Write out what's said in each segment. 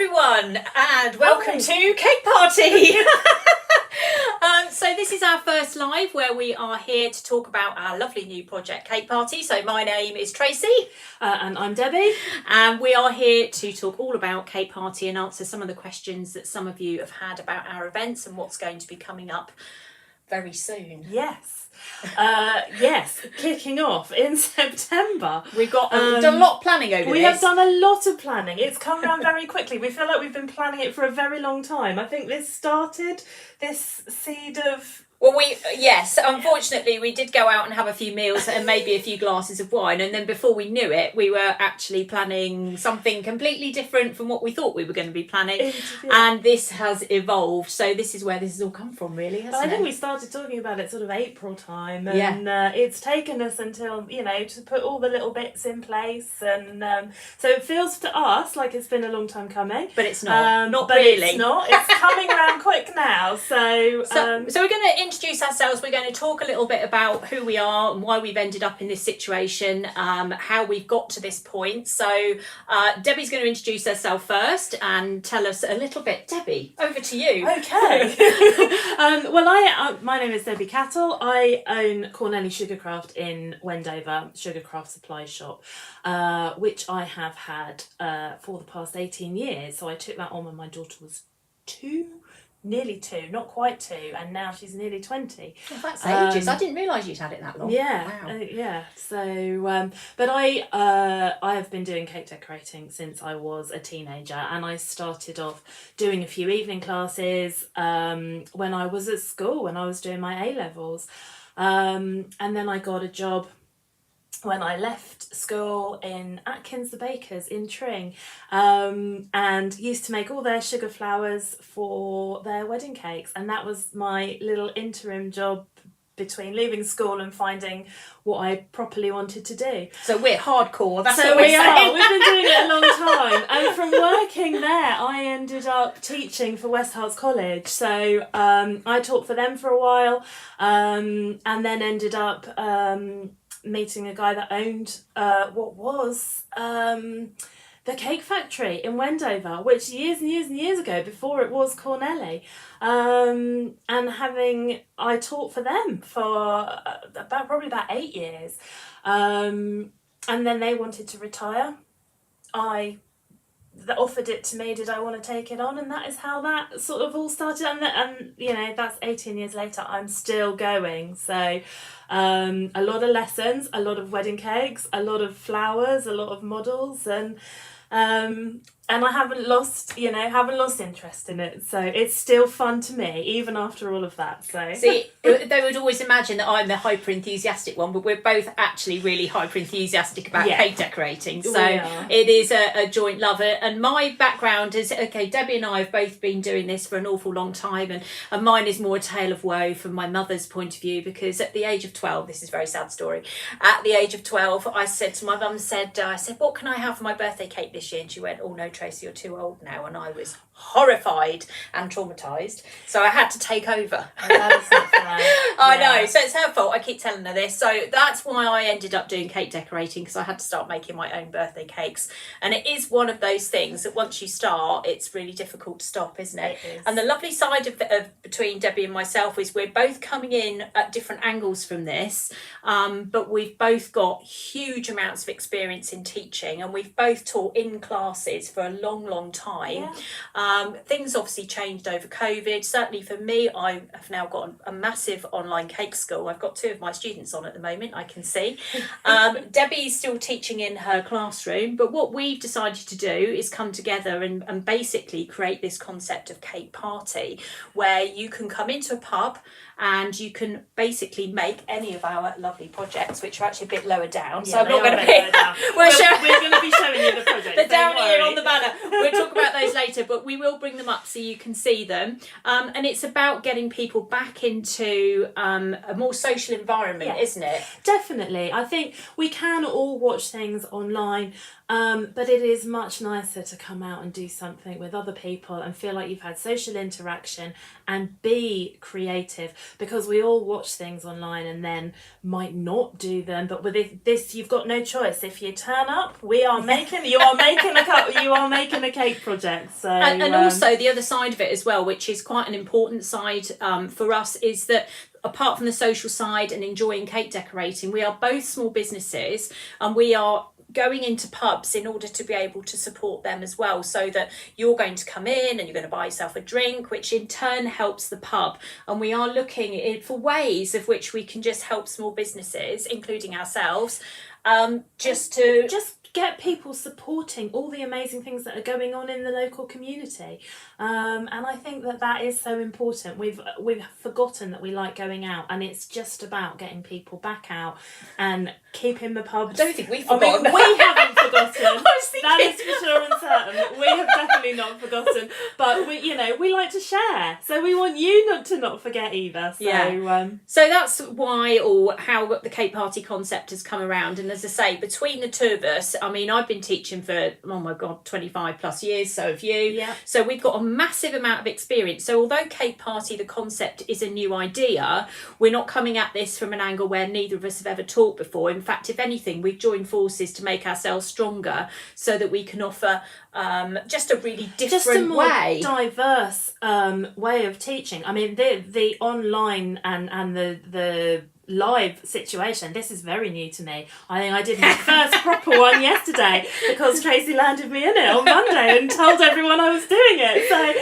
everyone, and welcome to Cake Party. So this is our first live where we are here to talk about our lovely new project, Cake Party. So my name is Tracey. And I'm Debbie. And we are here to talk all about Cake Party and answer some of the questions that some of you have had about our events and what's going to be coming up very soon. Yes, kicking off in September. We've got done a lot of planning over this. We have done a lot of planning. It's come around very quickly. We feel like we've been planning it for a very long time. I think this seed of... Well, unfortunately, we did go out and have a few meals and maybe a few glasses of wine. And then before we knew it, we were actually planning something completely different from what we thought we were going to be planning. And this has evolved. So this is where this has all come from, really, hasn't it? I think we started talking about it sort of April time. And it's taken us until, to put all the little bits in place. And so it feels to us like it's been a long time coming. But it's not. Not but really. It's not. It's coming around quick now. So we're going to introduce ourselves. We're going to talk a little bit about who we are and why we've ended up in this situation, how we've got to this point. So Debbie's going to introduce herself first and tell us a little bit. Debbie, over to you. Okay. My name is Debbie Cattle. I own Cornelli Sugarcraft in Wendover, Sugarcraft Supply Shop, which I have had for the past 18 years. So I took that on when my daughter was nearly 2, not quite 2, and now she's nearly 20. Well, that's ages. I didn't realise you'd had it that long. Yeah. Wow. So, but I have been doing cake decorating since I was a teenager, and I started off doing a few evening classes when I was at school, when I was doing my A-levels, and then I got a job when I left school in Atkins the Bakers in Tring, and used to make all their sugar flowers for their wedding cakes, and that was my little interim job between leaving school and finding what I properly wanted to do. So we're hardcore, that's so what we're we saying. are. We've been doing it a long time, and from working there I ended up teaching for West Herts College. So I taught for them for a while, and then ended up meeting a guy that owned what was the Cake Factory in Wendover, which years and years and years ago, before it was Cornelli, and I taught for them for probably about 8 years, and then they wanted to retire. I offered it to me, did I want to take it on, and that is how that sort of all started, and that's 18 years later, I'm still going. So a lot of lessons, a lot of wedding cakes, a lot of flowers, a lot of models, and I haven't lost interest in it. So it's still fun to me, even after all of that. So see, they would always imagine that I'm the hyper enthusiastic one, but we're both actually really hyper enthusiastic about cake decorating. So it is a joint love. And my background is, Debbie and I have both been doing this for an awful long time, and mine is more a tale of woe from my mother's point of view, because at the age of 12, this is a very sad story, at the age of 12, I said to my mum, I said, what can I have for my birthday cake this year? And she went, oh no, Tracey, you're too old now. And I was horrified and traumatised, so I had to take over. I know, so it's her fault. I keep telling her this. So that's why I ended up doing cake decorating, because I had to start making my own birthday cakes, and it is one of those things that once you start, it's really difficult to stop, isn't it? It is. And the lovely side of between Debbie and myself is we're both coming in at different angles from this, but we've both got huge amounts of experience in teaching, and we've both taught in classes for a long time. Things obviously changed over COVID. Certainly for me, I have now got a massive online cake school. I've got 2 of my students on at the moment, I can see. Debbie's still teaching in her classroom, but what we've decided to do is come together and basically create this concept of Cake Party, where you can come into a pub and you can basically make any of our lovely projects, which are actually a bit lower down. So I'm not going to be... We're going to be showing you the projects. They're down here on the banner. We'll talk about those later, but we will bring them up so you can see them. And it's about getting people back into a more social environment, isn't it? Definitely. I think we can all watch things online But it is much nicer to come out and do something with other people and feel like you've had social interaction and be creative, because we all watch things online and then might not do them. But with this, you've got no choice. If you turn up, you are making a cake project. So and also the other side of it as well, which is quite an important side for us, is that apart from the social side and enjoying cake decorating, we are both small businesses, and we are going into pubs in order to be able to support them as well, so that you're going to come in and you're going to buy yourself a drink, which in turn helps the pub. And we are looking for ways of which we can just help small businesses, including ourselves, just get people supporting all the amazing things that are going on in the local community. And I think that is so important. We've forgotten that we like going out, and it's just about getting people back out and keeping the pubs. I don't think we've forgotten. I mean, we haven't forgotten. I was thinking. That is for sure and certain. We have definitely not forgotten. But we like to share, so we want you not to forget either. So, yeah. So that's why, or how the cake party concept has come around. And as I say, between the two of us, I mean, I've been teaching for 25 plus years. So have you. Yeah. So we've got a massive amount of experience. So although cake party, the concept, is a new idea, we're not coming at this from an angle where neither of us have ever taught before. In fact, if anything, we've joined forces to make ourselves stronger, so that we can offer just a really different way, diverse way of teaching. I mean, the online and the live situation, this is very new to me. I think I did my first proper one yesterday, because Tracey landed me in it on Monday and told everyone I was doing it. So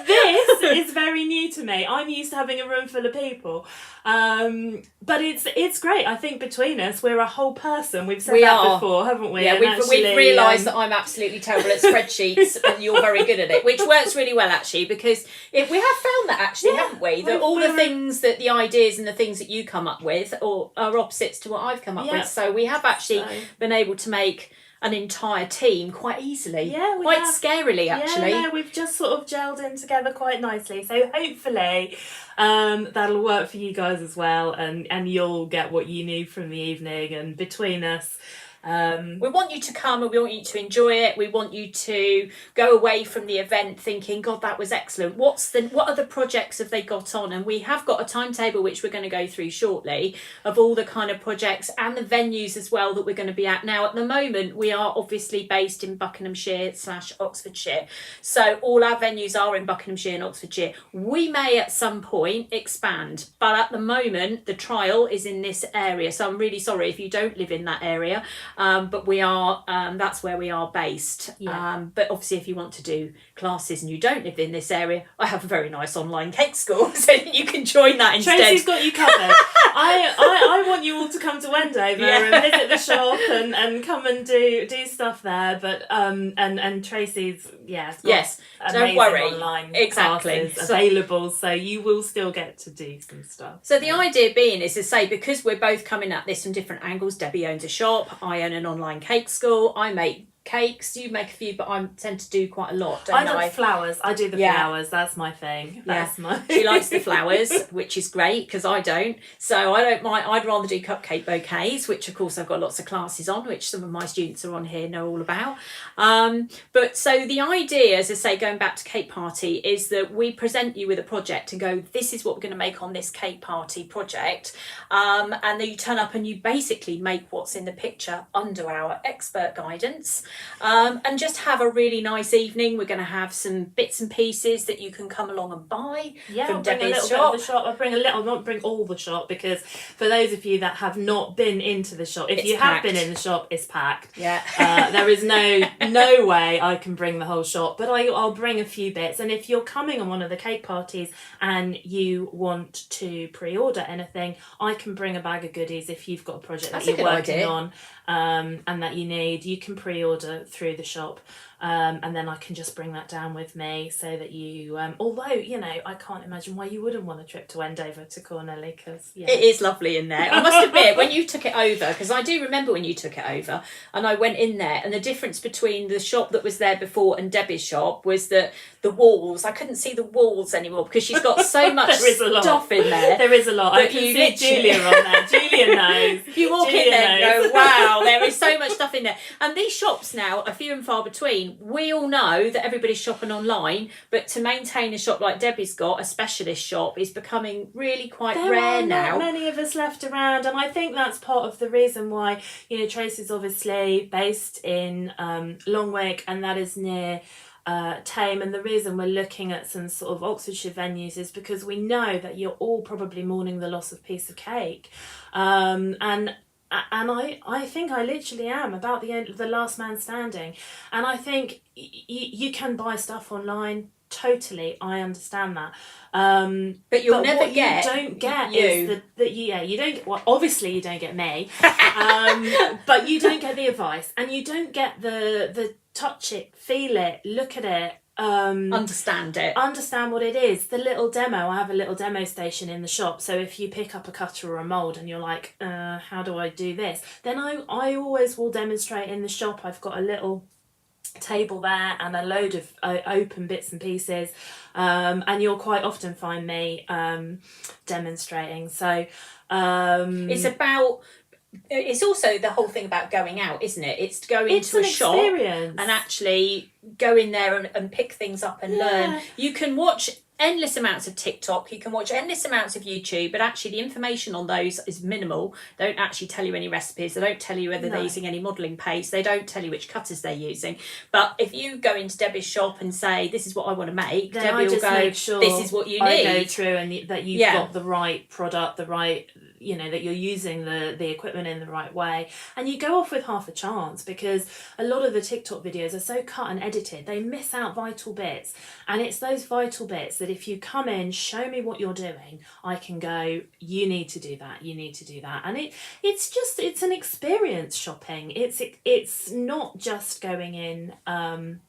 this is very new to me. I'm used to having a room full of people. But it's great. I think between us, we're a whole person. We've said that before, haven't we? Yeah, we've realised that I'm absolutely terrible at spreadsheets and you're very good at it, which works really well actually, because we have found that actually, haven't we? That all the things, that the ideas and the things that you come up with are opposites to what I've come up with. So we have actually been able to make an entire team quite easily. Quite scarily actually. Yeah, we've just sort of gelled in together quite nicely. So hopefully that'll work for you guys as well, and you'll get what you need from the evening. And between us, we want you to come and we want you to enjoy it. We want you to go away from the event thinking, God, that was excellent. What other projects have they got on? And we have got a timetable which we're going to go through shortly, of all the kind of projects and the venues as well that we're going to be at. Now, at the moment, we are obviously based in Buckinghamshire/Oxfordshire. So all our venues are in Buckinghamshire and Oxfordshire. We may at some point expand, but at the moment, the trial is in this area. So I'm really sorry if you don't live in that area. But we are, that's where we are based. Yeah. But obviously if you want to do classes and you don't live in this area, I have a very nice online cake school, so you can join that instead. Tracy's got you covered. I want you all to come to Wendover and visit the shop and come and do stuff there. But and Tracy's don't worry, online exactly classes available, so you will still get to do some stuff. So the idea being is to say, because we're both coming at this from different angles. Debbie owns a shop, I own an online cake school, I make cakes, you make a few, but I tend to do quite a lot, don't I? I do flowers. I do the flowers. That's my thing. She likes the flowers, which is great because I don't. So I don't mind. I'd rather do cupcake bouquets, which of course I've got lots of classes on, which some of my students are on here know all about. But so the idea, as I say, going back to cake party, is that we present you with a project and go, this is what we're going to make on this cake party project. And then you turn up and you basically make what's in the picture under our expert guidance. And just have a really nice evening. We're going to have some bits and pieces that you can come along and buy from Debbie's shop. I'll bring a little, I won't bring all the shop, because for those of you that have not been into the shop, if you have been in the shop, it's packed. Yeah. There is no way I can bring the whole shop, but I'll bring a few bits. And if you're coming on one of the cake parties and you want to pre-order anything, I can bring a bag of goodies if you've got a project that you're working on. And that you need, you can pre-order through the shop. and then I can just bring that down with me so that you, although, you know, I can't imagine why you wouldn't want a trip to Wendover to Cornelly, because it is lovely in there. I must admit, when you took it over, because I do remember when you took it over, and I went in there, and the difference between the shop that was there before and Debbie's shop was that the walls, I couldn't see the walls anymore because she's got so much stuff in there. There is a lot. I can see Julia on there. Julia knows. You walk in there and go, wow, there is so much stuff in there. And these shops now are few and far between. We all know that everybody's shopping online, but to maintain a shop like Debbie's got, a specialist shop, is becoming really quite rare now. There are not many of us left around, and I think that's part of the reason why, you know, Tracey's obviously based in Longwick, and that is near Tame, and the reason we're looking at some sort of Oxfordshire venues is because we know that you're all probably mourning the loss of piece of cake, and I think I literally am about the end of the last man standing, and I think you can buy stuff online. Totally, I understand that. But you'll never get. You don't get is that you don't get. Well, obviously you don't get me, but you don't get the advice, and you don't get the touch it, feel it, look at it. Understand it. Understand what it is. The little demo. I have a little demo station in the shop. So if you pick up a cutter or a mould and you're like, how do I do this? Then I always will demonstrate in the shop. I've got a little table there and a load of open bits and pieces, and you'll quite often find me demonstrating. So it's also the whole thing about going out, isn't it? It's to go into a shop and actually go in there and pick things up and learn. You can watch endless amounts of TikTok, you can watch endless amounts of YouTube, but actually the information on those is minimal. They don't actually tell you any recipes, they don't tell you whether they're using any modelling paste, they don't tell you which cutters they're using. But if you go into Debbie's shop and say, this is what I want to make, then Debbie will go, make sure this is what you need. I go through and that you've got the right product, the right, you know, that you're using the equipment in the right way, and you go off with half a chance, because a lot of the TikTok videos are so cut and edited, they miss out vital bits, and it's those vital bits that if you come in, show me what you're doing, I can go, you need to do that, you need to do that. And it's an experience shopping. It's not just going in and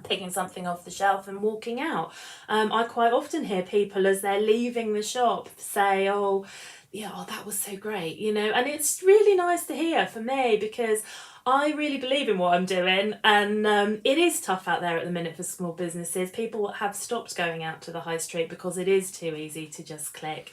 picking something off the shelf and walking out. I quite often hear people as they're leaving the shop say, that was so great, you know, and it's really nice to hear for me, because I really believe in what I'm doing, and it is tough out there at the minute for small businesses. People have stopped going out to the high street because it is too easy to just click.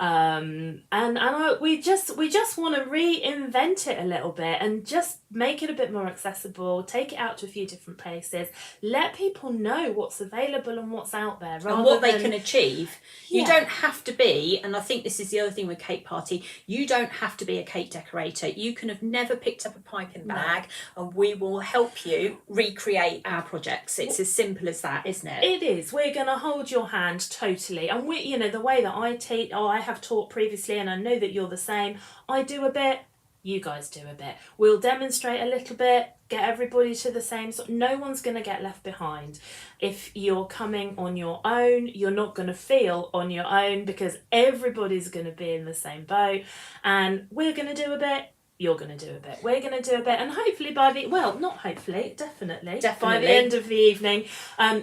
We just want to reinvent it a little bit and just make it a bit more accessible, take it out to a few different places, let people know what's available and what's out there, and what they can achieve. You don't have to be, and I think this is the other thing with Cake Party, you don't have to be a cake decorator. You can have never picked up a piping bag, and we will help you recreate our projects. It's as simple as that, isn't it? It is. We're going to hold your hand totally, and we, you know, the way that I teach, I have taught previously, and I know that you're the same. I do a bit, you guys do a bit. We'll demonstrate a little bit, get everybody to the same. So no one's going to get left behind. If you're coming on your own, you're not going to feel on your own, because everybody's going to be in the same boat, and we're going to do a bit. You're going to do a bit. We're going to do a bit, and hopefully definitely by the end of the evening,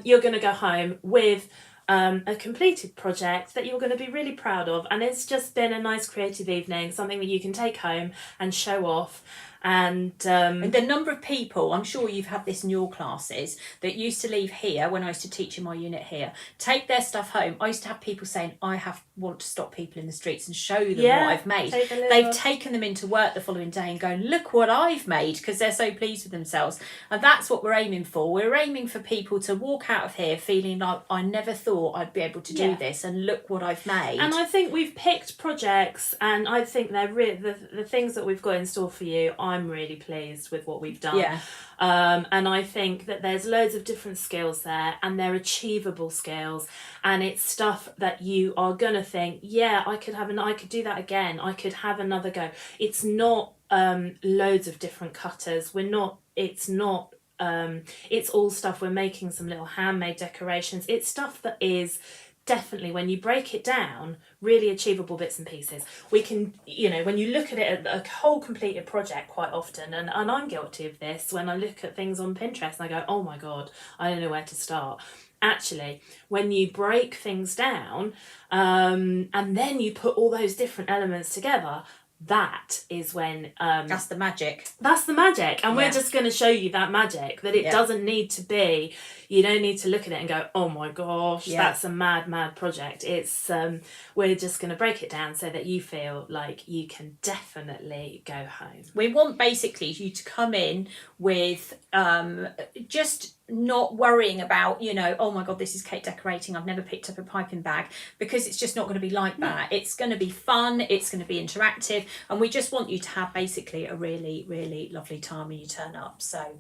you're going to go home with a completed project that you're going to be really proud of, and it's just been a nice creative evening, something that you can take home and show off. And the number of people, I'm sure you've had this in your classes, that used to leave here when I used to teach in my unit here, take their stuff home. I used to have people saying, want to stop people in the streets and show them what I've made. They've taken them into work the following day and going, look what I've made, because they're so pleased with themselves. And that's what we're aiming for. We're aiming for people to walk out of here feeling like, I never thought I'd be able to do this, and look what I've made. And I think we've picked projects, and I think they're the things that we've got in store for you. I'm really pleased with what we've done. And I think that there's loads of different skills there, and they're achievable skills, and it's stuff that you are gonna think, I could do that again, I could have another go. It's not loads of different cutters. It's all stuff. We're making some little handmade decorations. It's stuff that is definitely, when you break it down, really achievable bits and pieces. We can, when you look at it, a whole completed project quite often, and I'm guilty of this, when I look at things on Pinterest and I go, oh my God, I don't know where to start. Actually, when you break things down, and then you put all those different elements together, that is when that's the magic. And we're just going to show you that magic, that it doesn't need to be, you don't need to look at it and go, oh my gosh, that's a mad project. It's we're just going to break it down so that you feel like you can definitely go home. We want basically you to come in with just not worrying about, oh my God, this is cake decorating, I've never picked up a piping bag, because it's just not going to be like that. It's going to be fun, it's going to be interactive, and we just want you to have basically a really, really lovely time when you turn up. So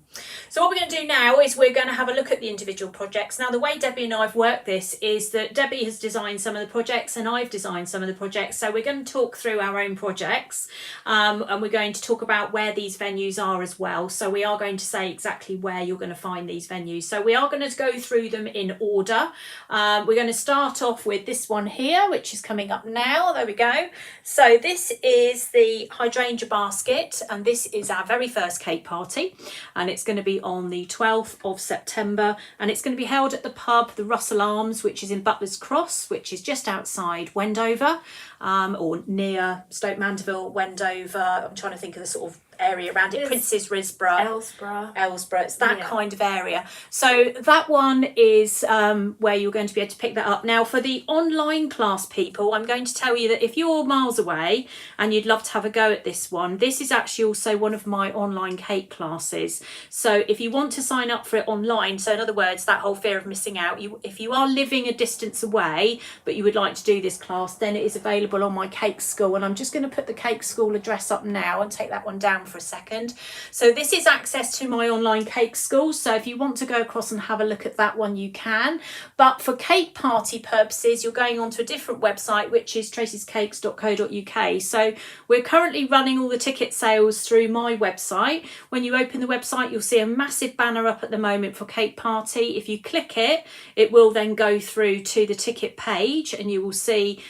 what we're going to do now is we're going to have a look at the individual projects. Now, the way Debbie and I have worked this is that Debbie has designed some of the projects and I've designed some of the projects. So we're going to talk through our own projects, and we're going to talk about where these venues are as well. So we are going to say exactly where you're going to find these venues. So we are going to go through them in order. We're going to start off with this one here, which is coming up now. There we go. So this is the hydrangea basket, and this is our very first cake party, and it's going to be on the 12th of September, and it's going to be held at the pub, the Russell Arms, which is in Butler's Cross, which is just outside Wendover, or near Stoke Mandeville, Wendover. I'm trying to think of the sort of area around it. Prince's Risborough, Elsborough, it's that kind of area. So that one is where you're going to be able to pick that up. Now, for the online class people, I'm going to tell you that if you're miles away and you'd love to have a go at this one, this is actually also one of my online cake classes. So if you want to sign up for it online, so in other words, that whole fear of missing out, if you are living a distance away but you would like to do this class, then it is available on my Cake School, and I'm just going to put the Cake School address up now and take that one down for a second. So this is access to my online Cake School, so if you want to go across and have a look at that one, you can. But for cake party purposes, you're going onto a different website, which is tracyscakes.co.uk. So we're currently running all the ticket sales through my website. When you open the website, you'll see a massive banner up at the moment for cake party. If you click it, it will then go through to the ticket page, and you will see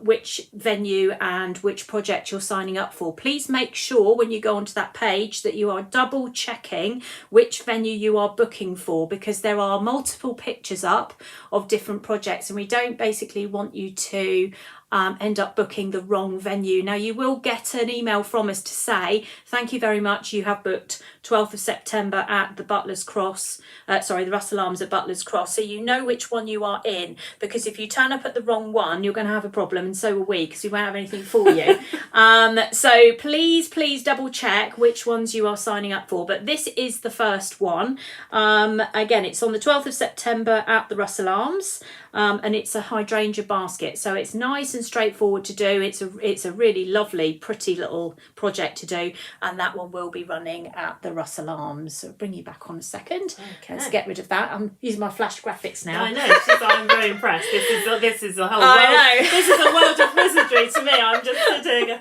which venue and which project you're signing up for. Please make sure when you go onto that page that you are double checking which venue you are booking for, because there are multiple pictures up of different projects, and we don't basically want you to end up booking the wrong venue. Now, you will get an email from us to say, thank you very much, you have booked 12th of September at the the Russell Arms at Butler's Cross, so you know which one you are in, because if you turn up at the wrong one, you're going to have a problem, and so will we, because we won't have anything for you. So please double check which ones you are signing up for, but this is the first one. Again, it's on the 12th of September at the Russell Arms, and it's a hydrangea basket, so it's nice and straightforward to do. It's a really lovely, pretty little project to do, and that one will be running at the Russell Arms. So I'll bring you back on a second. Okay. Let's get rid of that. I'm using my flash graphics now. I know. I'm very impressed. This is a whole world. I know. This is a world of wizardry to me. I'm just sitting.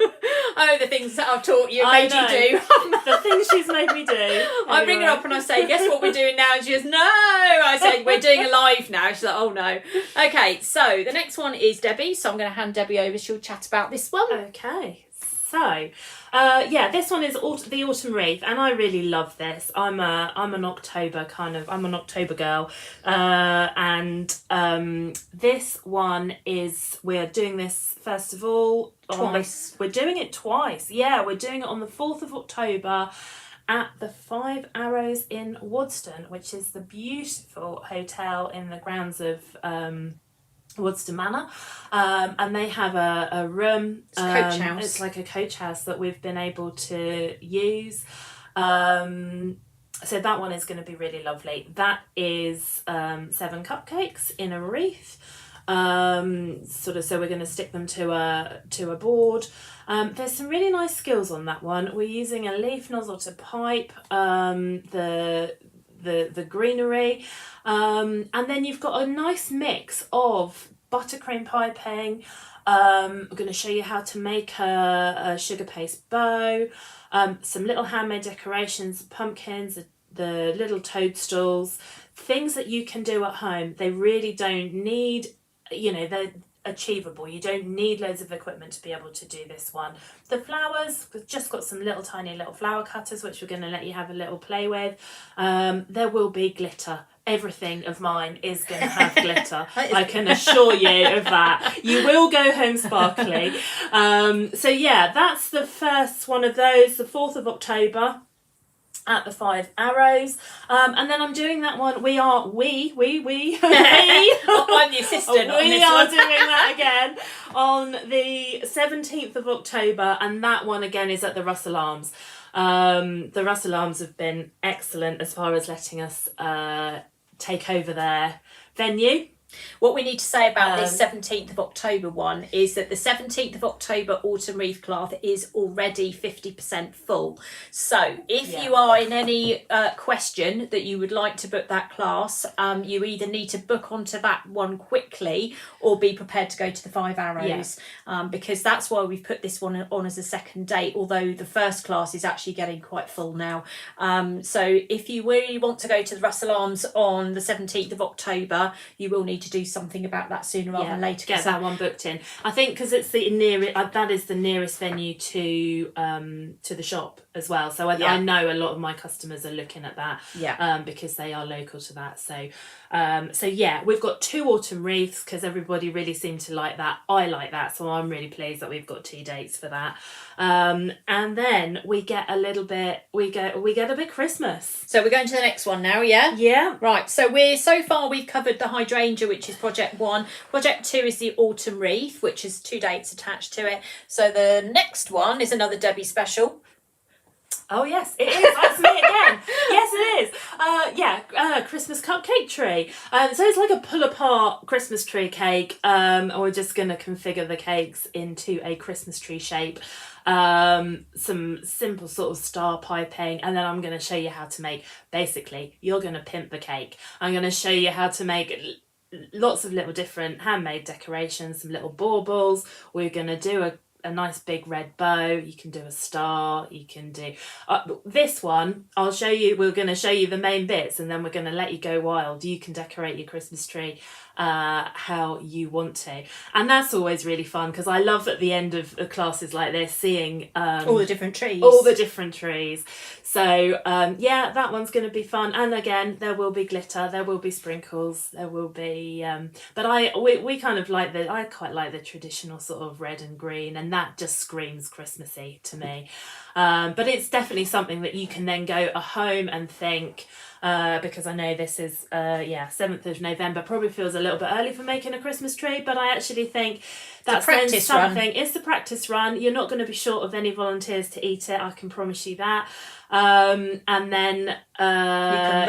Oh, the things that I've taught you, made you do. The things she's made me do. Anyway. I bring her up and I say, guess what we're doing now? And she goes, no. I said, we're doing a live now. She's like, oh no. Okay, so the next one is Debbie. So I'm going to hand Debbie over. She'll chat about this one. Okay. So, this one is the Autumn Wreath, and I really love this. I'm an October girl, and this one is, we're doing this first of all twice. We're doing it twice. Yeah, we're doing it on the 4th of October at the Five Arrows in Wadston, which is the beautiful hotel in the grounds of Wadston Manor, and they have a room. It's a coach house. It's like a coach house that we've been able to use. So that one is going to be really lovely. That is 7 cupcakes in a wreath. So we're going to stick them to a board. There's some really nice skills on that one. We're using a leaf nozzle to pipe the greenery, and then you've got a nice mix of buttercream piping. I'm going to show you how to make a sugar paste bow, some little handmade decorations, pumpkins, the little toadstools, things that you can do at home. They really don't need they're achievable. You don't need loads of equipment to be able to do this one. The flowers, we've just got some tiny little flower cutters which we're going to let you have a little play with. There will be glitter. Everything of mine is going to have glitter. I can assure you of that. You will go home sparkly. So yeah, that's the first one of those, the 4th of October. At the 5 Arrows, and then I'm doing that one. I'm the assistant. We are doing that again on the 17th of October, and that one again is at the Russell Arms. The Russell Arms have been excellent as far as letting us take over their venue. What we need to say about this 17th of October one is that the 17th of October Autumn Wreath Class is already 50% full. So if you are in any question that you would like to book that class, you either need to book onto that one quickly or be prepared to go to the 5 Arrows, because that's why we've put this one on as a second date, although the first class is actually getting quite full now. So if you really want to go to the Russell Arms on the 17th of October, you will need to do something about that sooner rather than later. Get that one booked in. I think because it's the nearest, that is the nearest venue to the shop as well. So I know a lot of my customers are looking at that because they are local to that. So we've got 2 autumn wreaths because everybody really seemed to like that. I like that, so I'm really pleased that we've got 2 dates for that. And then we get a bit Christmas. So we're going to the next one now, yeah? Yeah. Right, so so far we've covered the hydrangea, which is project 1. Project 2 is the autumn wreath, which is 2 dates attached to it. So the next one is another Debbie special. Oh yes, it is. That's me again. Yes, it is. Christmas cupcake tree. So it's like a pull-apart Christmas tree cake. We're just going to configure the cakes into a Christmas tree shape. Some simple sort of star piping, and then I'm going to show you how to make. Basically, you're going to pimp the cake. I'm going to show you how to make lots of little different handmade decorations, some little baubles. We're going to do a nice big red bow. You can do a star. You can do this one. I'll show you. We're going to show you the main bits, and then we're going to let you go wild. You can decorate your Christmas tree how you want to, and that's always really fun because I love at the end of classes like this seeing all the different trees. So that one's going to be fun, and again there will be glitter, there will be sprinkles, there will be but we kind of like I quite like the traditional sort of red and green, and that just screams Christmassy to me. But it's definitely something that you can then go home and think, because I know this is 7th of November, probably feels a little bit early for making a Christmas tree, but I actually think that's something. It's the practice run. You're not going to be short of any volunteers to eat it, I can promise you that. And then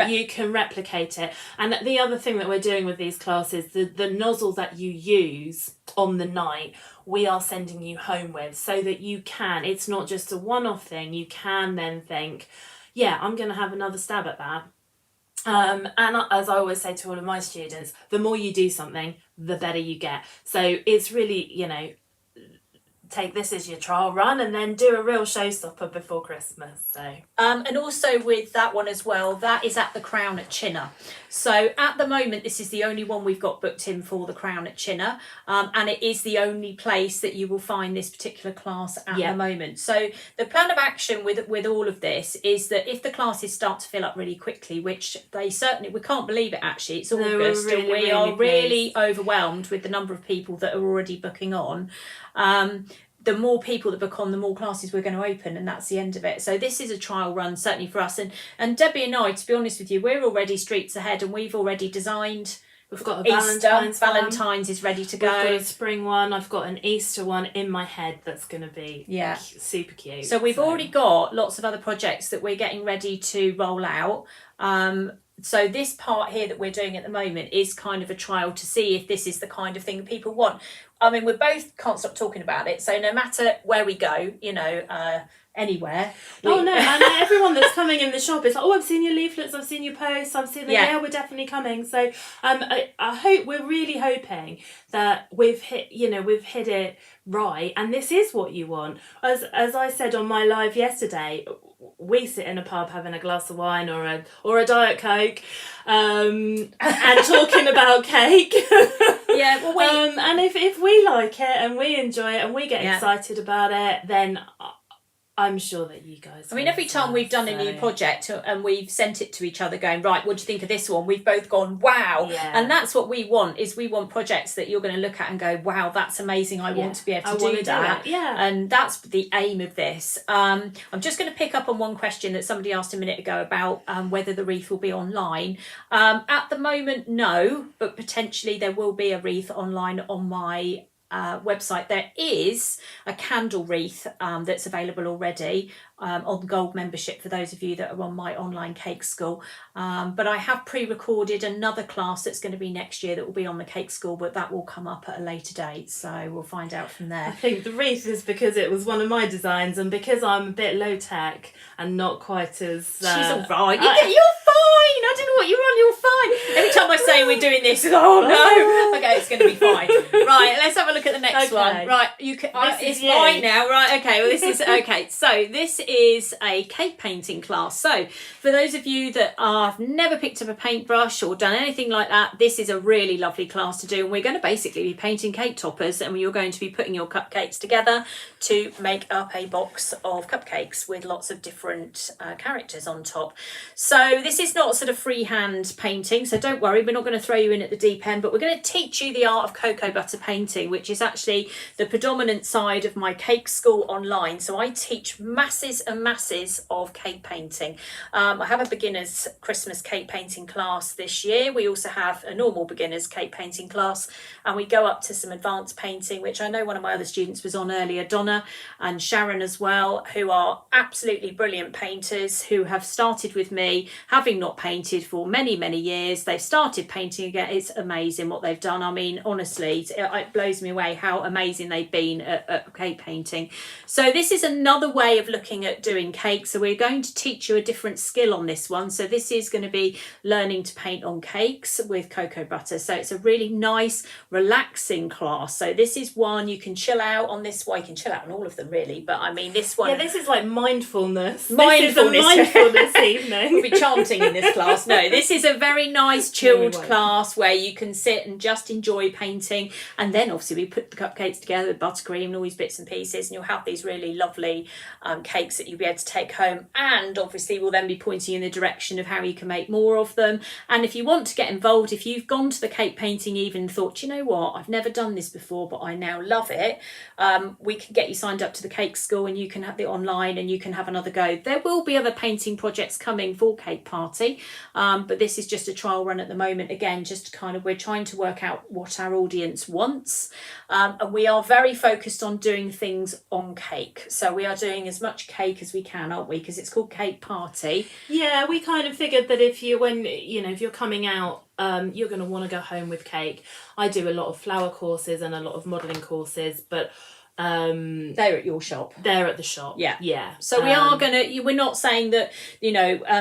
you can replicate it. And the other thing that we're doing with these classes, the nozzle that you use on the night, we are sending you home with, so that you can, it's not just a one-off thing, you can then think, I'm going to have another stab at that. And as I always say to all of my students, the more you do something, the better you get. So it's really, take this as your trial run and then do a real showstopper before Christmas. So and also with that one as well, that is at the Crown at Chinner. So at the moment, this is the only one we've got booked in for the Crown at Chinner, and it is the only place that you will find this particular class at the moment. So the plan of action with all of this is that if the classes start to fill up really quickly, which we can't believe it actually, it's August, and we are really overwhelmed with the number of people that are already booking on. The more people that book on, the more classes we're going to open, and that's the end of it. So this is a trial run, certainly for us. And Debbie and I, to be honest with you, we're already streets ahead, and we've already designed. We've got a Valentine's is ready to go. We've got a spring one. I've got an Easter one in my head that's going to be super cute. So we've already got lots of other projects that we're getting ready to roll out. So this part here that we're doing at the moment is kind of a trial to see if this is the kind of thing that people want. I mean, we both can't stop talking about it. So no matter where we go, anywhere. And everyone that's coming in the shop is like, I've seen your leaflets, I've seen your posts, I've seen them. We're definitely coming. So I hope, we're really hoping that we've hit it right, and this is what you want. As I said on my live yesterday, we sit in a pub having a glass of wine or a Diet Coke, and talking about cake. Yeah, well, and if we like it and we enjoy it and we get excited about it, then I'm sure that you guys. I mean, every time we've done a new project and we've sent it to each other going, right, what do you think of this one? We've both gone, wow. Yeah. And that's what we want, is we want projects that you're going to look at and go, wow, that's amazing. I want to be able to do that. Yeah. And that's the aim of this. I'm just going to pick up on one question that somebody asked a minute ago about whether the wreath will be online. At the moment, no, but potentially there will be a wreath online on my website. There is a candle wreath that's available already on gold membership for those of you that are on my online cake school, but I have pre-recorded another class that's going to be next year that will be on the cake school, but that will come up at a later date, so we'll find out from there. I think the wreath is because it was one of my designs, and because I'm a bit low tech and not quite as she's all right. You're fine. I don't know what you're on. You're fine. Every time I say we're doing this, oh no. Okay, it's going to be fine. Right, let's have a look at the next one. Right, you can. It's fine now. Right, okay. Well, this is okay. So this is a cake painting class. So for those of you that have never picked up a paintbrush or done anything like that, this is a really lovely class to do, and we're going to basically be painting cake toppers, and you're going to be putting your cupcakes together to make up a box of cupcakes with lots of different characters on top. So this is not sort of freehand painting, so don't worry, we're not going to throw you in at the deep end, but we're going to teach you the art of cocoa butter painting, which is actually the predominant side of my cake school online. So I teach masses and masses of cake painting. I have a beginner's Christmas cake painting class this year. We also have a normal beginner's cake painting class, and we go up to some advanced painting, which I know one of my other students was on earlier, Donna and Sharon as well, who are absolutely brilliant painters who have started with me, having not painted for many, many years. They've started painting again. It's amazing what they've done. I mean, honestly, it blows me away how amazing they've been at cake painting. So this is another way of looking at doing cake. So we're going to teach you a different skill on this one. So this is going to be learning to paint on cakes with cocoa butter. So it's a really nice, relaxing class. So this is one you can chill out on. This one you can chill out on all of them really, but I mean this one. Yeah, this is like mindfulness. This is a mindfulness evening. We'll be chanting in this class. No, this is a very nice chilled class where you can sit and just enjoy painting, and then obviously we put the cupcakes together with buttercream and all these bits and pieces, and you'll have these really lovely cakes that you'll be able to take home, and obviously we'll then be pointing you in the direction of how you can make more of them. And if you want to get involved, if you've gone to the cake painting even and thought, you know what, I've never done this before but I now love it, we can get you signed up to the cake school and you can have the online and you can have another go. There will be other painting projects coming for Cake Party, but this is just a trial run at the moment. Again, just kind of, we're trying to work out what our audience wants, and we are very focused on doing things on cake. So we are doing as much cake as we can, aren't we? Because it's called Cake Party. Yeah, we kind of figured that if you're coming out, you're going to want to go home with cake. I do a lot of flower courses and a lot of modelling courses, but they're at your shop. They're at the shop. Yeah. So we are we're not saying that,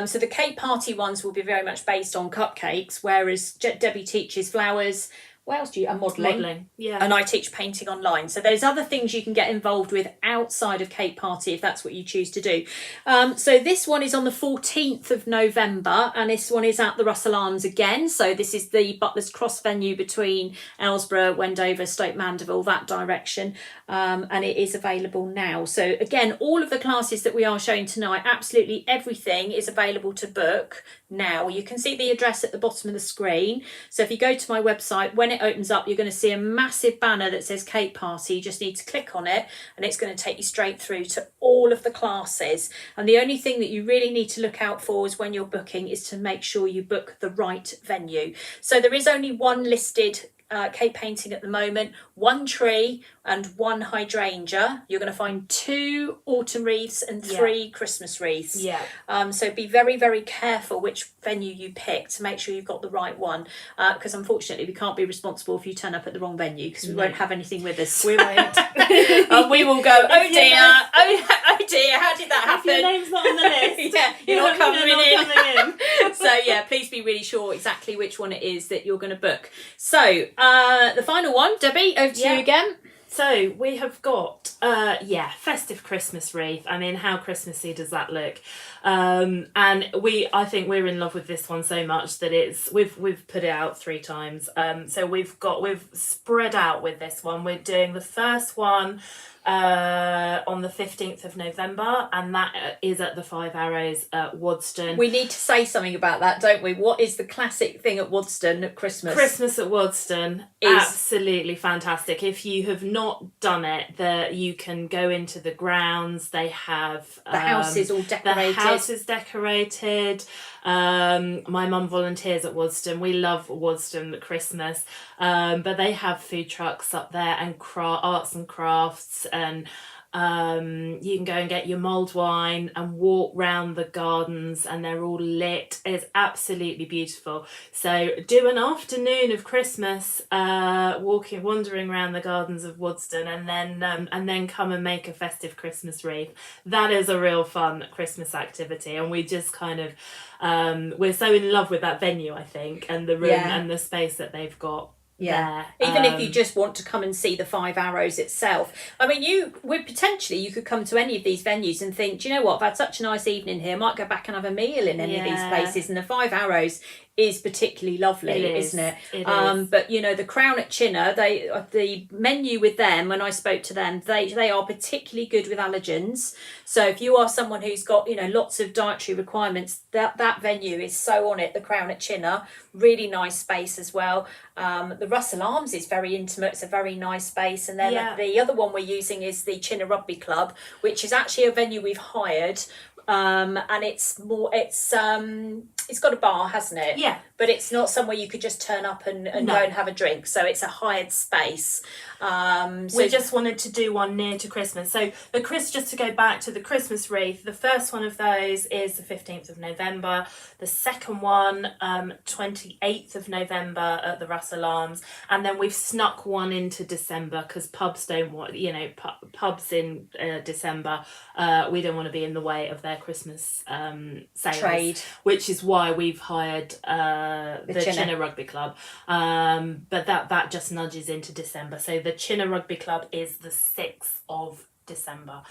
so the Cake Party ones will be very much based on cupcakes, whereas Debbie teaches flowers. What else do you? Modelling. Yeah. And I teach painting online. So there's other things you can get involved with outside of Cake Party if that's what you choose to do. So this one is on the 14th of November, and this one is at the Russell Arms again. So this is the Butler's Cross venue between Aylesbury, Wendover, Stoke Mandeville, that direction. And it is available now. So again, all of the classes that we are showing tonight, absolutely everything is available to book now. You can see the address at the bottom of the screen. So if you go to my website, when it opens up, you're going to see a massive banner that says Cake Party. You just need to click on it and it's going to take you straight through to all of the classes. And the only thing that you really need to look out for is when you're booking is to make sure you book the right venue. So there is only one listed cake painting at the moment, one tree and one hydrangea. You're going to find 2 autumn wreaths and 3 Christmas wreaths. Yeah. So be very, very careful which venue you pick to make sure you've got the right one, because unfortunately we can't be responsible if you turn up at the wrong venue, because we won't have anything with us. We won't. And we will go, oh dear, how did that happen? If your name's not on the list. Yeah, you're not coming in. So yeah, please be really sure exactly which one it is that you're going to book. So the final one, Debbie, over to you again. So we have got festive Christmas wreath. I mean, how Christmassy does that look? And I think we're in love with this one so much that we've put it out 3 times. So we've spread out with this one. We're doing the first one on the 15th of November, and that is at the Five Arrows at Wadston. We need to say something about that, don't we? What is the classic thing at Wadston at Christmas? Christmas at Wadston is absolutely fantastic. If you have not done it, you can go into the grounds. They have the house is all decorated. The house is decorated. My mum volunteers at Wadston. We love Wadston at Christmas. But they have food trucks up there and arts and crafts, and you can go and get your mulled wine and walk round the gardens, and they're all lit. It's absolutely beautiful. So do an afternoon of Christmas, wandering around the gardens of Wadston, and then come and make a festive Christmas wreath. That is a real fun Christmas activity, and we just kind of we're so in love with that venue, I think, and the room and the space that they've got. Yeah, even if you just want to come and see the Five Arrows itself. I mean, you could come to any of these venues and think, do you know what, I've had such a nice evening here, I might go back and have a meal in any of these places. And the Five Arrows is particularly lovely, isn't it? It is. But the Crown at Chinner, the menu with them, when I spoke to them, they are particularly good with allergens. So if you are someone who's got lots of dietary requirements, that venue is so on it. The Crown at Chinner, really nice space as well. The Russell Arms is very intimate. It's a very nice space. And then the other one we're using is the Chinner Rugby Club, which is actually a venue we've hired. And it's got a bar, hasn't it? Yeah. But it's not somewhere you could just turn up and go and have a drink. So it's a hired space. We just wanted to do one near to Christmas. So just to go back to the Christmas wreath, the first one of those is the 15th of November. The second one, 28th of November at the Russell Arms. And then we've snuck one into December because pubs don't want, pubs in December, we don't want to be in the way of their Christmas sales. Trade. Which is why we've hired the Chinner Rugby Club. But that just nudges into December. So the Chinner Rugby Club is the 6th of December.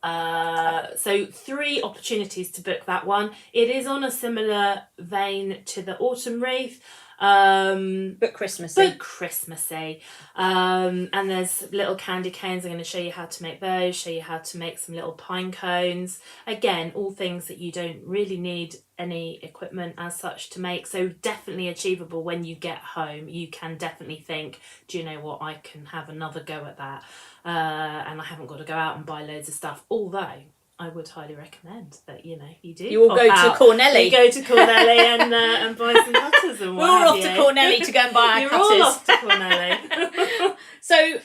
So 3 opportunities to book that one. It is on a similar vein to the Autumn Wreath. But Christmassy. And there's little candy canes. I'm going to show you how to make those, show you how to make some little pine cones. Again, all things that you don't really need any equipment as such to make, so definitely achievable when you get home. You can definitely think, do you know what, I can have another go at that, and I haven't got to go out and buy loads of stuff, although I would highly recommend that you do. You all go to Cornelly. You go to Cornelly and buy some cutters and what. We're all off to Cornelly to go and buy our cutters. You're all off to Cornelly. So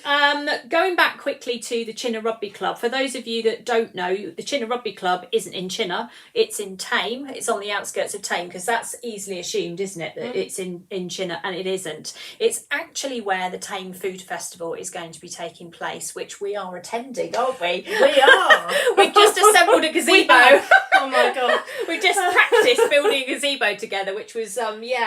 going back quickly to the Chinner Rugby Club, for those of you that don't know, the Chinner Rugby Club isn't in Chinner, it's in Tame. It's on the outskirts of Tame, because that's easily assumed, isn't it, that it's in Chinner, and it isn't. It's actually where the Tame Food Festival is going to be taking place, which we are attending, aren't we? We are. We've just assembled a gazebo. Oh my god. We just practiced building a gazebo together, which was we did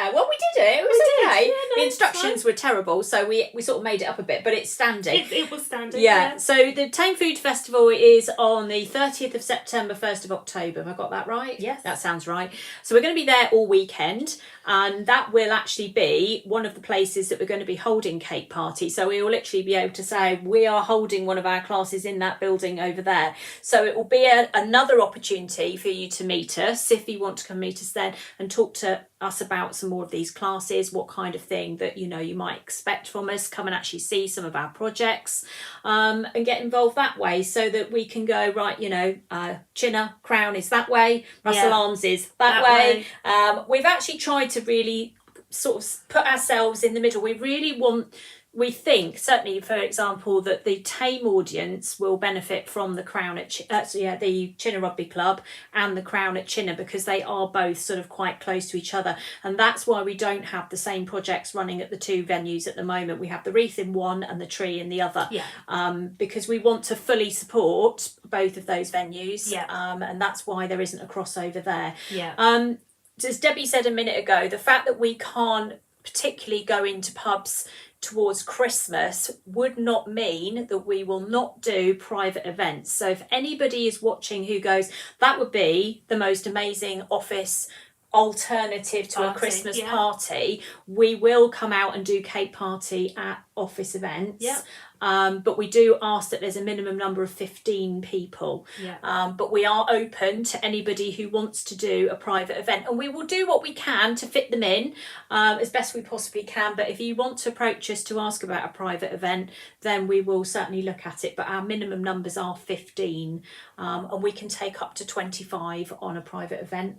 it. It was okay. Yeah, no, the instructions were terrible, so we sort of made it up a bit, but it's standing. It was standing. Yeah. So the Tame Food Festival is on the 30th of September, 1st of October. Have I got that right? Yes. That sounds right. So we're going to be there all weekend, and that will actually be one of the places that we're going to be holding Cake Party. So we will literally be able to say we are holding one of our classes in that building over there. So it will be another opportunity for you to meet us if you want to come meet us then and talk to us about some more of these classes, what kind of thing that you might expect from us. Come and actually see some of our projects, and get involved that way, so that we can go right. Chinner Crown is that way, Russell Arms is that way. We've actually tried to really sort of put ourselves in the middle. We think, certainly, for example, that the Tame audience will benefit from the Crown at the Chinner Rugby Club and the Crown at Chinner, because they are both sort of quite close to each other, and that's why we don't have the same projects running at the 2 venues at the moment. We have the wreath in one and the tree in the other, because we want to fully support both of those venues, and that's why there isn't a crossover there. As Debbie said a minute ago, the fact that we can't particularly going to pubs towards Christmas, would not mean that we will not do private events. So if anybody is watching who goes, that would be the most amazing office alternative to a Christmas party, we will come out and do cake party at office events. But we do ask that there's a minimum number of 15 people. But we are open to anybody who wants to do a private event, and we will do what we can to fit them in as best we possibly can. But if you want to approach us to ask about a private event, then we will certainly look at it. But our minimum numbers are 15, and we can take up to 25 on a private event.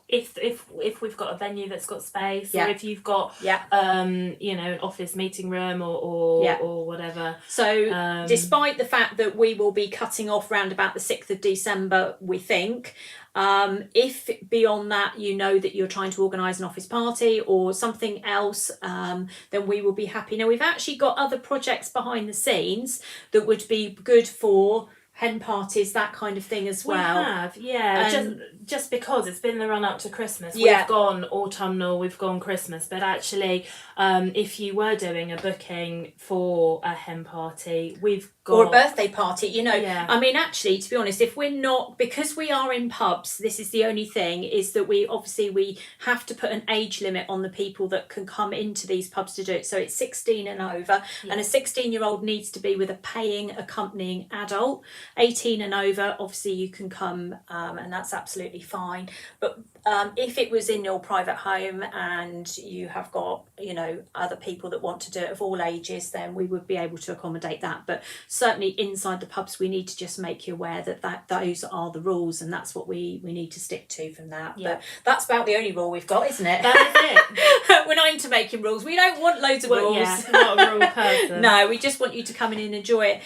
If we've got a venue that's got space, or if you've got an office meeting room or whatever. So despite the fact that we will be cutting off round about the 6th of December, we think, if beyond that you know that you're trying to organise an office party or something else, then we will be happy. Now, we've actually got other projects behind the scenes that would be good for hen parties, that kind of thing as well. We have, just because it's been the run up to Christmas. We've gone autumnal, we've gone Christmas, but actually, if you were doing a booking for a hen party, we've got... Or a birthday party, I mean, actually, to be honest, if we're not, because we are in pubs, this is the only thing, is that we have to put an age limit on the people that can come into these pubs to do it. So it's 16 and over, and a 16-year-old needs to be with a paying accompanying adult. 18 and over, obviously you can come, and that's absolutely fine. But if it was in your private home and you have got, other people that want to do it of all ages, then we would be able to accommodate that. But certainly inside the pubs, we need to just make you aware that those are the rules, and that's what we need to stick to from that. But that's about the only rule we've got, isn't it? That is it. We're not into making rules. We don't want loads of rules. Yeah, not a rule person. No, we just want you to come in and enjoy it.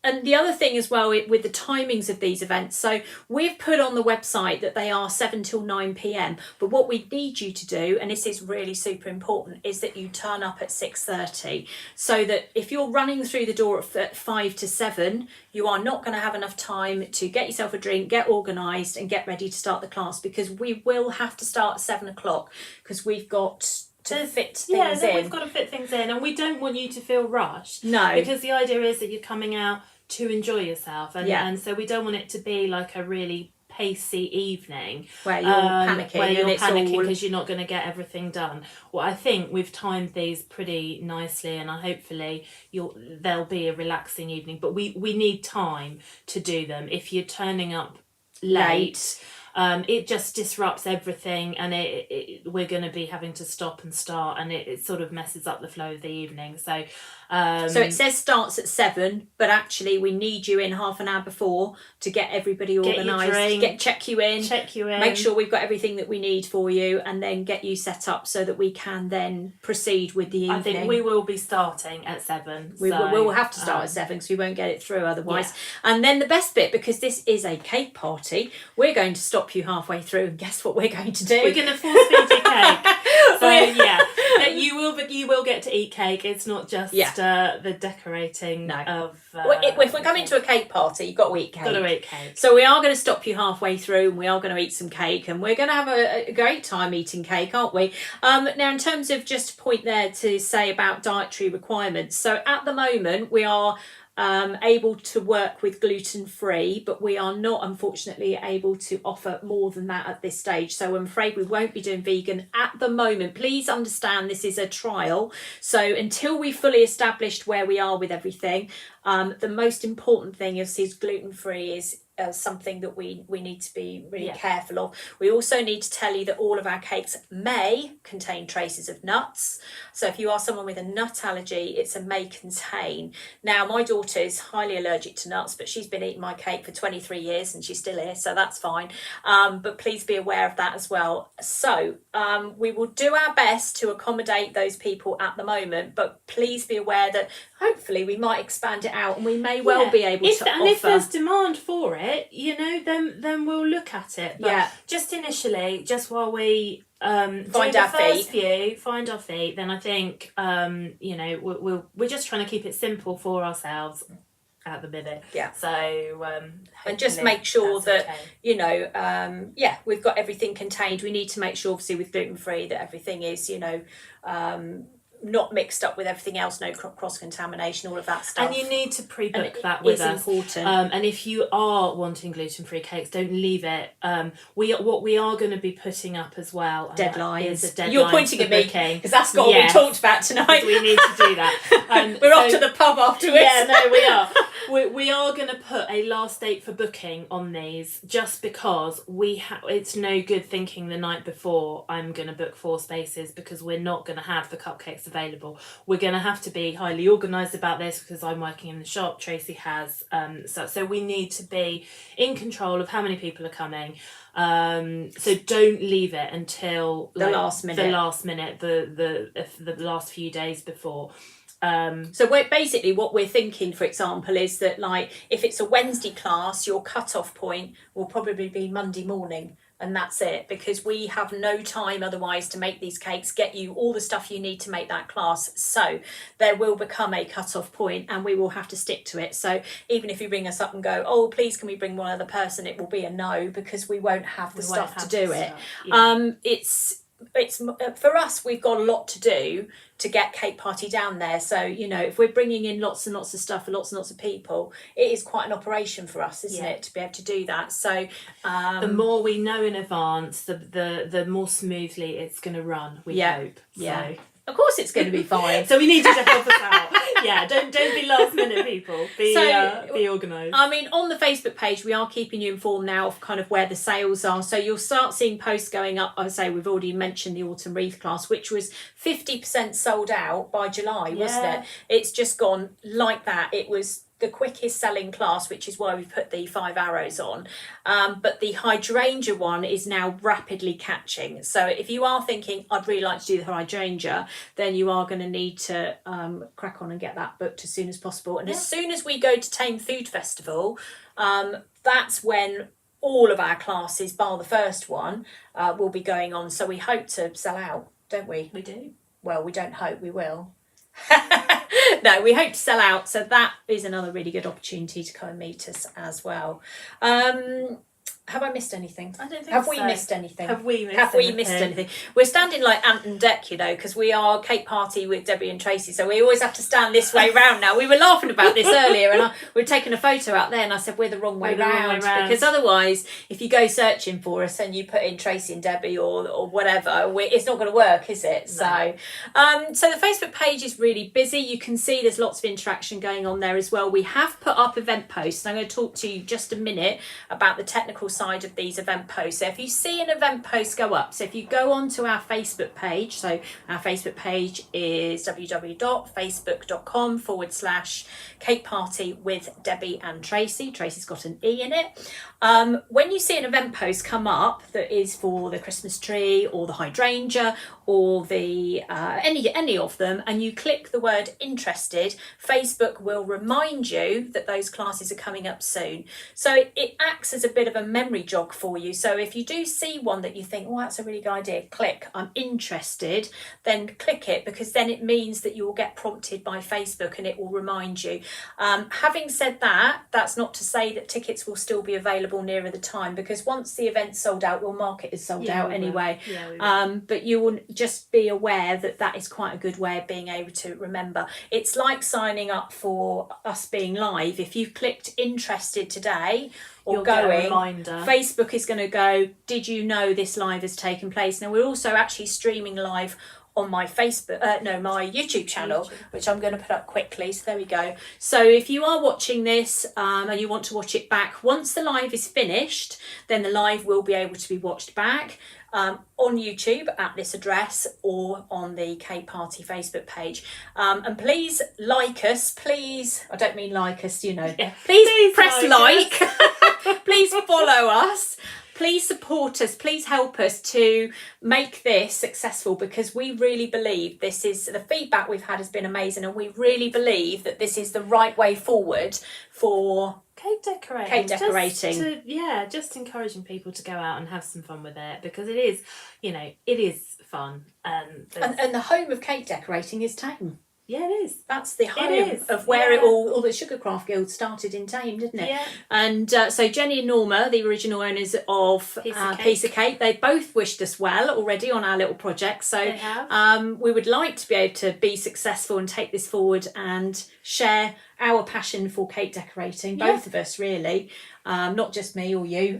And the other thing as well with the timings of these events, so we've put on the website that they are 7 till 9 p.m. But what we need you to do, and this is really super important, is that you turn up at 6:30. So that if you're running through the door at 5 to 7, you are not going to have enough time to get yourself a drink, get organised and get ready to start the class, because we will have to start at 7 o'clock because we've got to fit things in. We've got to fit things in, and we don't want you to feel rushed. No. Because the idea is that you're coming out to enjoy yourself, and so we don't want it to be like a really pacey evening where you're panicking because you're not going to get everything done. Well, I think we've timed these pretty nicely, and hopefully there'll be a relaxing evening, but we need time to do them. If you're turning up late, it just disrupts everything, and we're going to be having to stop and start, and it sort of messes up the flow of the evening. So it says starts at 7, but actually we need you in half an hour before to get everybody organised, check you in, make sure we've got everything that we need for you, and then get you set up so that we can then proceed with the evening. I think we will be starting at 7. We will have to start at 7 because we won't get it through otherwise. Yeah. And then the best bit, because this is a cake party, we're going to stop you halfway through, and guess what we're going to do? We're going to force feed you cake. So you will get to eat cake. It's not just the decorating of. If we're coming to a cake party, you've got to eat cake. Got to eat cake. So we are going to stop you halfway through, and we are going to eat some cake, and we're going to have a great time eating cake, aren't we? Now, in terms of just a point there to say about dietary requirements. So at the moment, we are able to work with gluten-free, but we are not, unfortunately, able to offer more than that at this stage. So I'm afraid we won't be doing vegan at the moment. Please understand this is a trial. So until we've fully established where we are with everything, the most important thing is gluten-free is something that we need to be really careful of. We also need to tell you that all of our cakes may contain traces of nuts. So if you are someone with a nut allergy, it's a may contain. Now, my daughter is highly allergic to nuts, but she's been eating my cake for 23 years and she's still here, so that's fine. But please be aware of that as well. So we will do our best to accommodate those people at the moment, but please be aware that hopefully we might expand it out, and we may well be able to offer. And if there's demand for it, then we'll look at it. But just initially, just while we find our feet, then I think we're just trying to keep it simple for ourselves. at the minute. Yeah. So and just make sure that okay. you know, we've got everything contained. We need to make sure, obviously, with gluten free, that everything is, you know, not mixed up with everything else, no cross contamination, all of that stuff. And you need to pre-book that with us. It's important. And if you are wanting gluten-free cakes, don't leave it. What we are going to be putting up as well. Deadlines. You're pointing at me because that's got yes, what we talked about tonight. We need to do that. We're off to the pub afterwards. Yeah, no, we are. We are going to put a last date for booking on these, just because it's no good thinking the night before I'm going to book 4 spaces, because we're not going to have the cupcakes available. We're going to have to be highly organised about this, because I'm working in the shop, Tracey has, so we need to be in control of how many people are coming. So don't leave it until the last minute, the last few days before. So what we're thinking, for example, is that, like, if it's a Wednesday class, your cut-off point will probably be Monday morning, and that's it, because we have no time otherwise to make these cakes, get you all the stuff you need to make that class. So there will become a cut-off point, and we will have to stick to it. So even if you ring us up and go, oh, please can we bring one other person, it will be a no, because we won't have the stuff to do it. Yeah. It's for us, we've got a lot to do to get Cake Party down there. So, you know, if we're bringing in lots and lots of stuff for lots and lots of people, it is quite an operation for us, isn't it, to be able to do that. So the more we know in advance, the more smoothly it's going to run, we hope. Yeah. So. Of course it's going to be fine. So we need you to help us out. Yeah, don't be last minute people. Be organised. I mean, on the Facebook page, we are keeping you informed now of kind of where the sales are. So you'll start seeing posts going up. I would say we've already mentioned the Autumn Wreath class, which was 50% sold out by July, wasn't it? It's just gone like that. It was the quickest selling class, which is why we put the 5 arrows on, but the hydrangea one is now rapidly catching. So if you are thinking, I'd really like to do the hydrangea, then you are going to need to crack on and get that booked as soon as possible. And as soon as we go to Tame Food Festival, that's when all of our classes, bar the first one, will be going on. So we hope to sell out, don't we? We do. Well, we don't hope, we will. No, we hope to sell out, so that is another really good opportunity to come and meet us as well. Have I missed anything? I don't think Have so. we missed anything? Have we missed anything? We're standing like ant and deck, you know, because we are Cake Party with Debbie and Tracey, so we always have to stand this way round now. We were laughing about this earlier, and we were taking a photo out there, and I said we're the wrong way round, because otherwise, if you go searching for us and you put in Tracey and Debbie or whatever, it's not going to work, is it? No. So the Facebook page is really busy. You can see there's lots of interaction going on there as well. We have put up event posts, and I'm going to talk to you just a minute about the technical side of these event posts. So if you see an event post go up, so if you go onto our Facebook page, so our Facebook page is www.facebook.com/Cake Party with Debbie and Tracey. Tracey's got an E in it. When you see an event post come up that is for the Christmas tree or the hydrangea or the any of them, and you click the word interested, Facebook will remind you that those classes are coming up soon. So it acts as a bit of a memory jog for you. So if you do see one that you think, oh, that's a really good idea, click I'm interested, then click it, because then it means that you will get prompted by Facebook and it will remind you. Having said that, that's not to say that tickets will still be available nearer the time, because once the event's sold out, we'll mark it as sold out anyway. But you will just be aware that that is quite a good way of being able to remember. It's like signing up for us being live. If you've clicked interested today or You'll going, get a reminder. Facebook is going to go, did you know this live has taken place? Now we're also actually streaming live on my my YouTube channel, which I'm going to put up quickly. So there we go. So if you are watching this and you want to watch it back, once the live is finished, then the live will be able to be watched back on YouTube at this address or on the Cake Party Facebook page. And please like us, please. I don't mean like us, you know. Yeah. Please press like. Please follow us. Please support us, please help us to make this successful, because we really believe the feedback we've had has been amazing, and we really believe that this is the right way forward for cake decorating. Just encouraging people to go out and have some fun with it, because it is fun. And the home of cake decorating is Tame. Yeah, it is. That's the home of where it all the Sugarcraft Guild started in Tame, didn't it? Yeah. And so Jenny and Norma, the original owners of Piece of Cake, they both wished us well already on our little project. So we would like to be able to be successful and take this forward and share our passion for cake decorating, both of us really, not just me or you.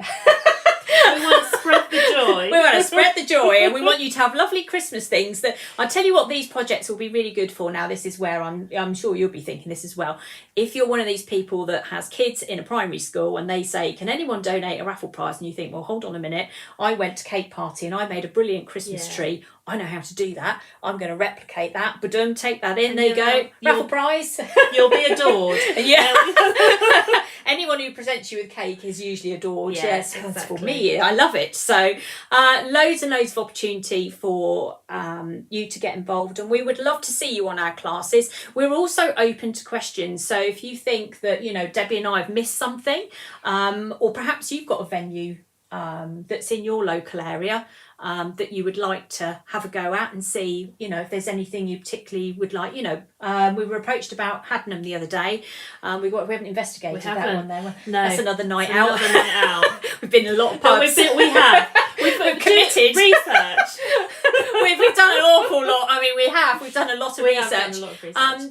We want to spread the joy. We want to spread the joy, and we want you to have lovely Christmas things that I tell you what these projects will be really good for. Now this is where I'm sure you'll be thinking this as well. If you're one of these people that has kids in a primary school and they say, can anyone donate a raffle prize, and you think, well, hold on a minute, I went to Cake Party and I made a brilliant Christmas tree, I know how to do that, I'm going to replicate that, badum, take that in, and there you go, raffle prize. You'll be adored. Anyone who presents you with cake is usually adored. Yes, exactly. For me, I love it. So loads and loads of opportunity for you to get involved, and we would love to see you on our classes. We're also open to questions, so if you think that, you know, Debbie and I have missed something, or perhaps you've got a venue that's in your local area that you would like to have a go at and see, you know, if there's anything you particularly would like. You know, we were approached about Haddenham the other day. We haven't investigated that one there. No, that's another night out. Another night out. We've been in a lot of pubs. We've committed research. We've done an awful lot. I mean, we've done a lot of research.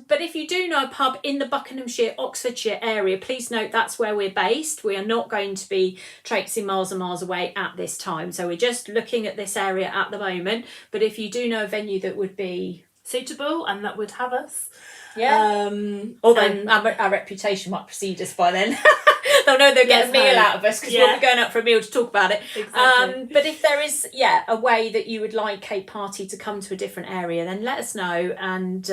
But if you do know a pub in the Buckinghamshire, Oxfordshire area, please note that's where we're based. We are not going to be traipsing miles and miles away at this time. So we're just looking at this area at the moment. But if you do know a venue that would be suitable and that would have us, although our reputation might precede us by then. They'll know they'll get a meal out of us because we'll be going out for a meal to talk about it. Exactly. But if there is, a way that you would like Cake Party to come to a different area, then let us know. And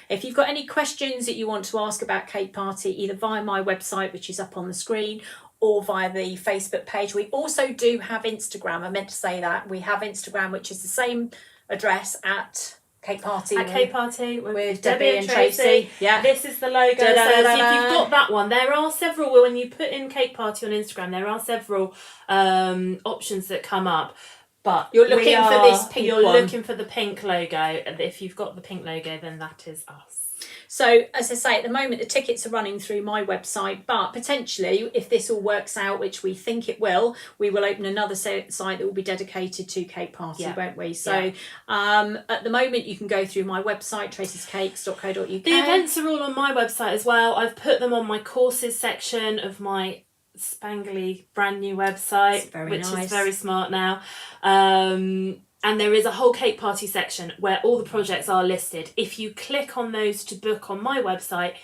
if you've got any questions that you want to ask about Cake Party, either via my website, which is up on the screen, or via the Facebook page. We also do have Instagram. I meant to say that. We have Instagram, which is the same address at Cake Party. At Cake Party with Debbie and Tracey. Yeah. This is the logo. So if you've got that one, there are several, when you put in Cake Party on Instagram, there are several options that come up. But you're looking for this pink one. You're looking for the pink logo. And if you've got the pink logo, then that is us. So, as I say, at the moment, the tickets are running through my website, but potentially, if this all works out, which we think it will, we will open another site that will be dedicated to Cake Party, won't we? So, at the moment, you can go through my website, tracyscakes.co.uk. The events are all on my website as well. I've put them on my courses section of my spangly brand new website, which is very smart now. And there is a whole Cake Party section where all the projects are listed. If you click on those to book on my website,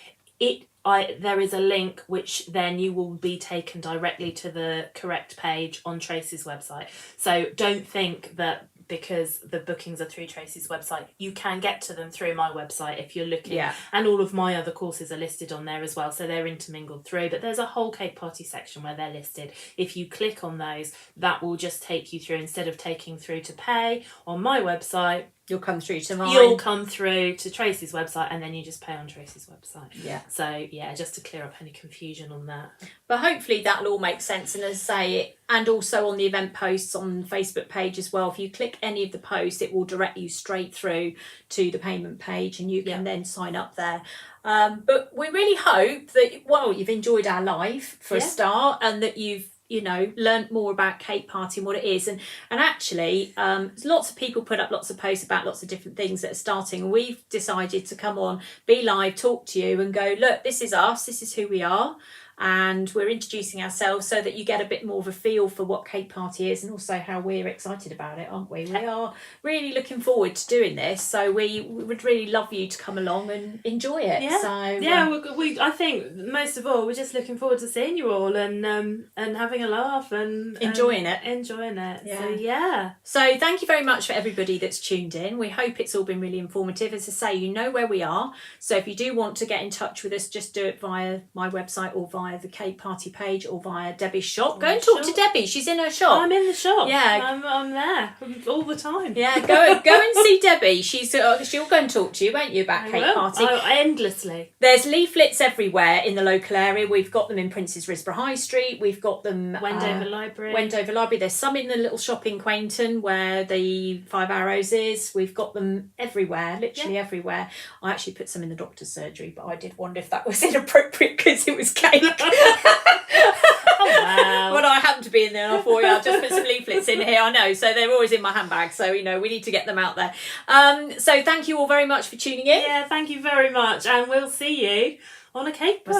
there is a link which then you will be taken directly to the correct page on Tracey's website. So don't think that because the bookings are through Tracey's website, you can get to them through my website if you're looking. And all of my other courses are listed on there as well, so they're intermingled through. But there's a whole Cake Party section where they're listed. If you click on those, that will just take you through. Instead of taking through to pay on my website, you'll come through to mine. You'll come through to Tracey's website, and then you just pay on Tracey's website. Yeah. So, just to clear up any confusion on that. But hopefully that'll all make sense. And as I say, and also on the event posts on the Facebook page as well, if you click any of the posts, it will direct you straight through to the payment page, and you can then sign up there. But we really hope that, you've enjoyed our live for a start, and that you've learnt more about Cake Party and what it is. And actually, lots of people put up lots of posts about lots of different things that are starting. And we've decided to come on, be live, talk to you and go, look, this is us, this is who we are. And we're introducing ourselves so that you get a bit more of a feel for what Cake Party is, and also how we're excited about it, aren't we? We are really looking forward to doing this, so we would really love you to come along and enjoy it. I think most of all we're just looking forward to seeing you all and having a laugh and enjoying it. So thank you very much for everybody that's tuned in. We hope it's all been really informative. As I say, you know where we are, so if you do want to get in touch with us, just do it via my website or via via the Cake Party page or via Debbie's shop. Go and talk to Debbie. She's in her shop. I'm in the shop. Yeah, I'm there all the time. Yeah, go and see Debbie. She'll go and talk to you, won't you, about Cake Party? Endlessly. There's leaflets everywhere in the local area. We've got them in Prince's Risborough High Street. We've got them Wendover Library. There's some in the little shop in Quainton where the Five Arrows is. We've got them everywhere, literally everywhere. I actually put some in the doctor's surgery, but I did wonder if that was inappropriate because it was cake. Oh, wow. Well, I happened to be in there and I thought, I'll just put some leaflets in here. I know, so they're always in my handbag. So, we need to get them out there. So thank you all very much for tuning in. Yeah, thank you very much. And we'll see you on a cake party.